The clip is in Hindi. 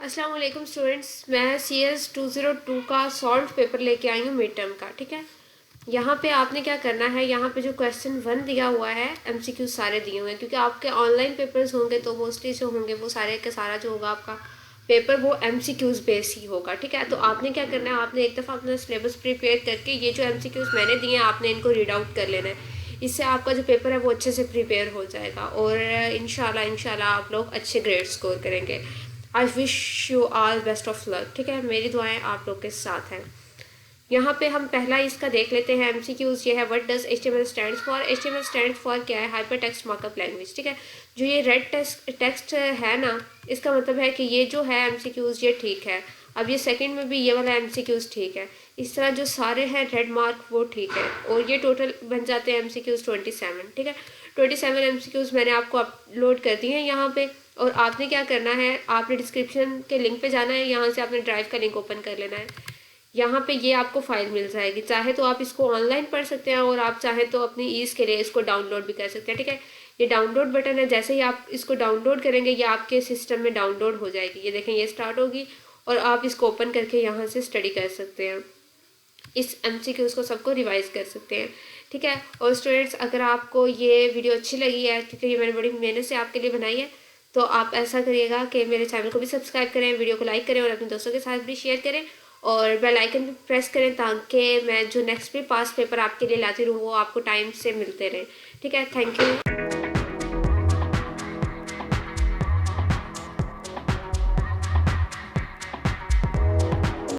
अस्सलाम वालेकुम स्टूडेंट्स, मैं CS 202 का सॉल्व पेपर लेके आई हूँ मिड टर्म का। ठीक है, यहाँ पे आपने क्या करना है, यहाँ पे जो क्वेश्चन 1 दिया हुआ है MCQ सारे दिए हुए हैं, क्योंकि आपके ऑनलाइन पेपर्स होंगे तो मोस्टली जो होंगे वो सारे के सारा जो होगा आपका पेपर वो MCQs बेस ही होगा। ठीक है, तो आपने क्या करना है, आपने एक दफ़ा अपना सिलेबस प्रिपेयर करके ये जो MCQs मैंने दिए हैं आपने इनको रीड आउट कर लेना है। इससे आपका जो पेपर है वो अच्छे से प्रिपेयर हो जाएगा और इंशाल्लाह आप लोग अच्छे ग्रेड स्कोर करेंगे। I wish you all best of luck. ठीक है, मेरी दुआएं आप लोग के साथ हैं। यहाँ पे हम पहला इसका देख लेते हैं MCQs। ये है what does HTML stands for. HTML stands for क्या है, हाइपर टेक्स्ट मार्कअप लैंग्वेज। ठीक है, जो ये रेड टेक्स्ट है ना, इसका मतलब है कि ये जो है MCQs ये ठीक है। अब ये सेकंड में भी ये वाला MCQs ठीक है। इस तरह जो सारे हैं रेड मार्क वो ठीक है और ये टोटल बन जाते हैं MCQs 27। ठीक है, 27 MCQs मैंने आपको अपलोड कर दिए हैं यहाँ पे। और आपने क्या करना है, आपने डिस्क्रिप्शन के लिंक पे जाना है, यहाँ से आपने ड्राइव का लिंक ओपन कर लेना है। यहाँ पे ये आपको फाइल मिल जाएगी, चाहे तो आप इसको ऑनलाइन पढ़ सकते हैं और आप चाहे तो अपनी ईज़ के लिए इसको डाउनलोड भी कर सकते हैं। ठीक है, ये डाउनलोड बटन है, जैसे ही आप इसको डाउनलोड करेंगे ये आपके सिस्टम में डाउनलोड हो जाएगी। ये देखें, ये स्टार्ट होगी और आप इसको ओपन करके यहाँ से स्टडी कर सकते हैं, इस MCQs को सबको रिवाइज कर सकते हैं। ठीक है, और स्टूडेंट्स अगर आपको ये वीडियो अच्छी लगी है, क्योंकि ये मैंने बड़ी मेहनत से आपके लिए बनाई है, तो आप ऐसा करिएगा कि मेरे चैनल को भी सब्सक्राइब करें, वीडियो को लाइक करें और अपने दोस्तों के साथ भी शेयर करें और बेल आइकन भी प्रेस करें ताकि मैं जो नेक्स्ट भी पास पेपर आपके लिए लाती रहूँ वो आपको टाइम से मिलते रहें। ठीक है, थैंक यू।